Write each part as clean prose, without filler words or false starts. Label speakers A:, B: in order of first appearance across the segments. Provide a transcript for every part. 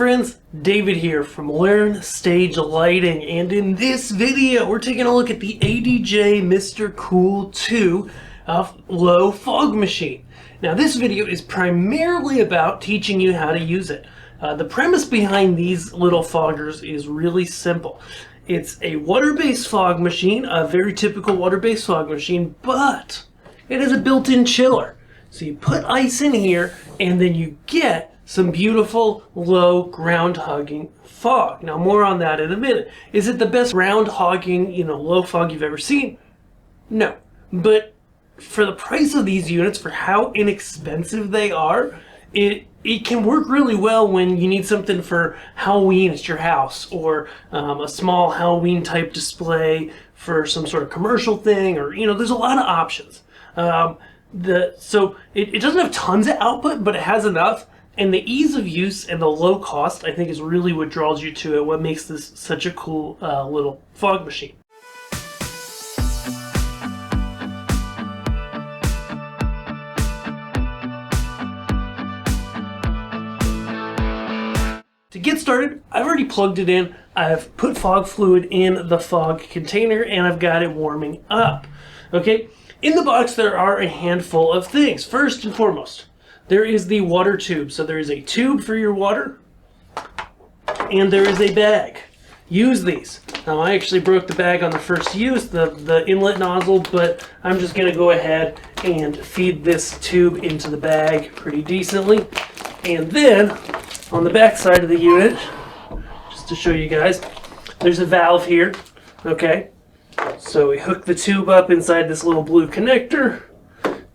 A: friends, David here from Learn Stage Lighting, and in this video we're taking a look at the ADJ Mr. Kool II low fog machine. Now this video is primarily about teaching you how to use it. The premise behind these little foggers is really simple. It's a water-based fog machine, a very typical water-based fog machine, but it has a built-in chiller. So you put ice in here and then you get some beautiful low ground hogging fog. Now more on that in a minute. Is it the best ground hogging, low fog you've ever seen? No. But for the price of these units, for how inexpensive they are, it can work really well when you need something for Halloween at your house, or a small Halloween type display for some sort of commercial thing, or there's a lot of options. So it doesn't have tons of output, but it has enough. And the ease of use and the low cost, I think, is really what draws you to it, what makes this such a cool little fog machine. To get started, I've already plugged it in. I've put fog fluid in the fog container and I've got it warming up. Okay, in the box there are a handful of things. First and foremost, there is the water tube. So there is a tube for your water, and there is a bag. Use these. Now I actually broke the bag on the first use, the inlet nozzle, but I'm just gonna go ahead and feed this tube into the bag pretty decently. And then on the back side of the unit, just to show you guys, there's a valve here, okay? So we hook the tube up inside this little blue connector.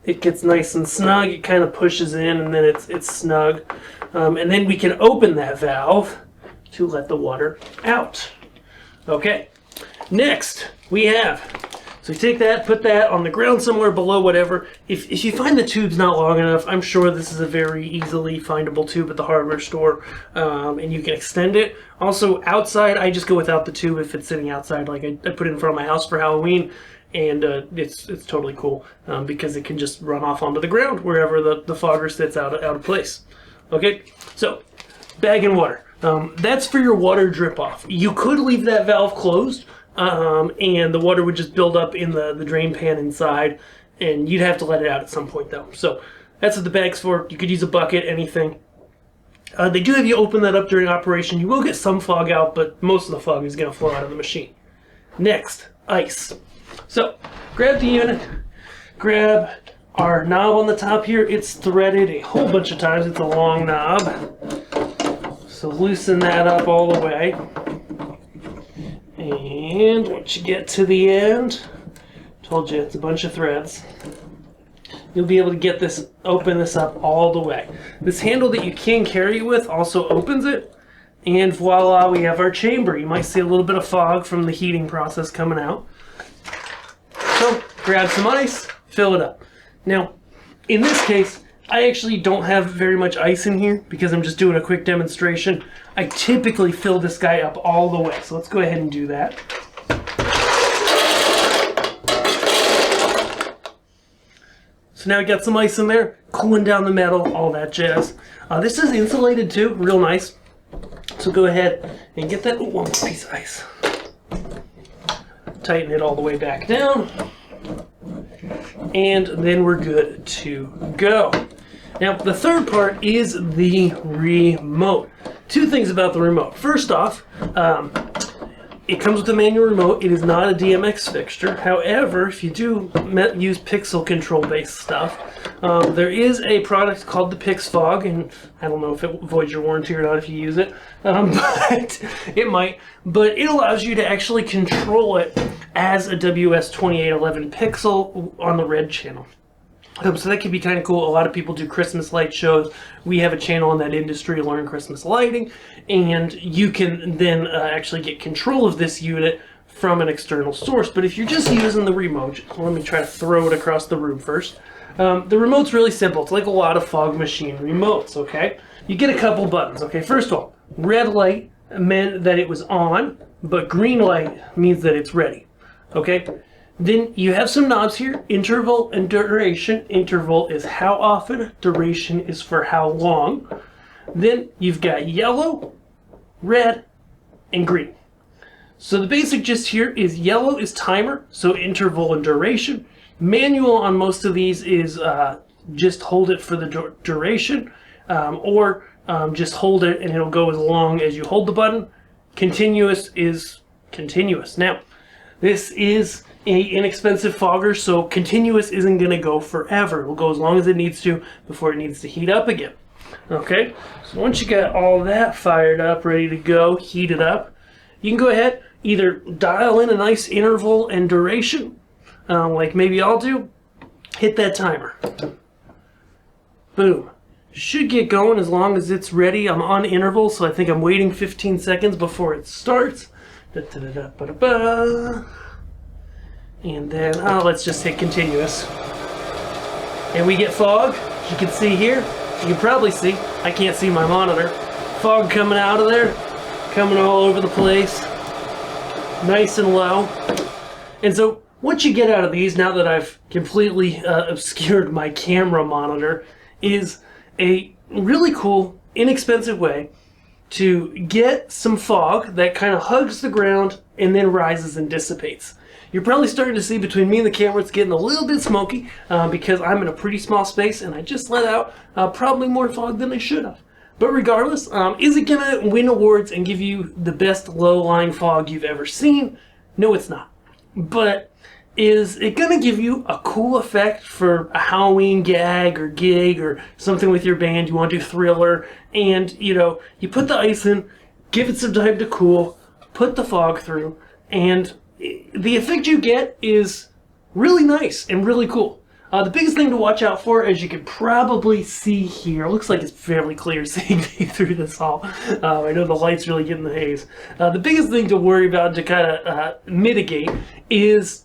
A: It gets nice and snug. It kind of pushes in and then it's snug. And then we can open that valve to let the water out. Okay, next we have, so you take that, put that on the ground somewhere below whatever. If you find the tube's not long enough, I'm sure this is a very easily findable tube at the hardware store, and you can extend it. Also outside, I just go without the tube if it's sitting outside. Like I put it in front of my house for Halloween. And it's totally cool because it can just run off onto the ground wherever the fogger sits out of place. Okay, so bag and water. That's for your water drip off. You could leave that valve closed and the water would just build up in the drain pan inside, and you'd have to let it out at some point though. So that's what the bag's for. You could use a bucket, anything. They do have you open that up during operation. You will get some fog out, but most of the fog is going to flow out of the machine. Next, ice. So, grab the unit, grab our knob on the top here. It's threaded a whole bunch of times. It's a long knob. So loosen that up all the way. And once you get to the end, told you it's a bunch of threads, you'll be able to get this, open this up all the way. This handle that you can carry it with also opens it. And voila, we have our chamber. You might see a little bit of fog from the heating process coming out. So grab some ice, fill it up. Now, in this case, I actually don't have very much ice in here because I'm just doing a quick demonstration. I typically fill this guy up all the way, so let's go ahead and do that. So now we got some ice in there, cooling down the metal, all that jazz. This is insulated too, real nice. So go ahead and get that one more piece of ice. Tighten it all the way back down, and then we're good to go. Now the third part is the remote. Two things about the remote. First off, it comes with a manual remote. It is not a DMX fixture. However, if you do use pixel control based stuff, there is a product called the PixFog, and I don't know if it voids your warranty or not if you use it, but it might. But it allows you to actually control it as a WS2811 pixel on the red channel. So that could be kind of cool. A lot of people do Christmas light shows. We have a channel in that industry, Learn Christmas Lighting, and you can then actually get control of this unit from an external source. But if you're just using the remote, let me try to throw it across the room first. The remote's really simple. It's like a lot of fog machine remotes, okay? You get a couple buttons, okay? First of all, red light meant that it was on, but green light means that it's ready, okay? Then you have some knobs here, interval and duration. Interval is how often, duration is for how long. Then you've got yellow, red, and green. So the basic gist here is yellow is timer, so interval and duration. Manual on most of these is just hold it for the duration, or just hold it and it'll go as long as you hold the button. Continuous is continuous. Now, this is an inexpensive fogger, so continuous isn't going to go forever. It will go as long as it needs to before it needs to heat up again. Okay, so once you got all that fired up, ready to go, heated up, you can go ahead, either dial in a nice interval and duration, like maybe I'll do, hit that timer. Boom. Should get going as long as it's ready. I'm on interval, so I think I'm waiting 15 seconds before it starts. And then, let's just hit continuous. And we get fog, as you can see here. You can probably see, I can't see my monitor. Fog coming out of there, coming all over the place. Nice and low. And so, what you get out of these, now that I've completely obscured my camera monitor, is a really cool, inexpensive way to get some fog that kind of hugs the ground and then rises and dissipates. You're probably starting to see between me and the camera it's getting a little bit smoky because I'm in a pretty small space and I just let out probably more fog than I should have. But regardless, is it going to win awards and give you the best low-lying fog you've ever seen? No, it's not. But is it going to give you a cool effect for a Halloween gag or gig or something with your band? You want to do Thriller, and you put the ice in, give it some time to cool, put the fog through, and the effect you get is really nice and really cool. The biggest thing to watch out for, as you can probably see here, looks like it's fairly clear seeing me through this all. I know the light's really getting the haze. The biggest thing to worry about to kind of mitigate is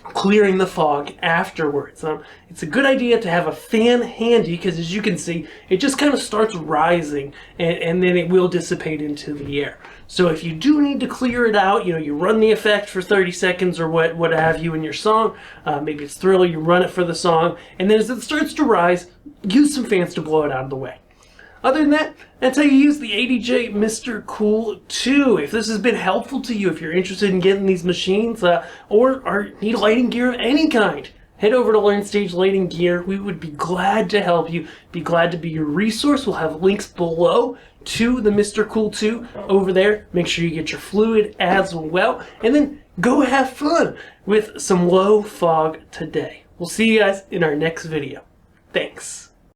A: clearing the fog afterwards. It's a good idea to have a fan handy because, as you can see, it just kind of starts rising and then it will dissipate into the air. So if you do need to clear it out, you run the effect for 30 seconds or what have you in your song. Maybe it's Thriller, you run it for the song, and then as it starts to rise, use some fans to blow it out of the way. Other than that, that's how you use the ADJ Mr. Kool II. If this has been helpful to you, if you're interested in getting these machines or need lighting gear of any kind, head over to Learn Stage Lighting Gear. We would be glad to help you, be glad to be your resource. We'll have links below to the Mr. Kool II over there. Make sure you get your fluid as well, and then go have fun with some low fog today. We'll see you guys in our next video. Thanks.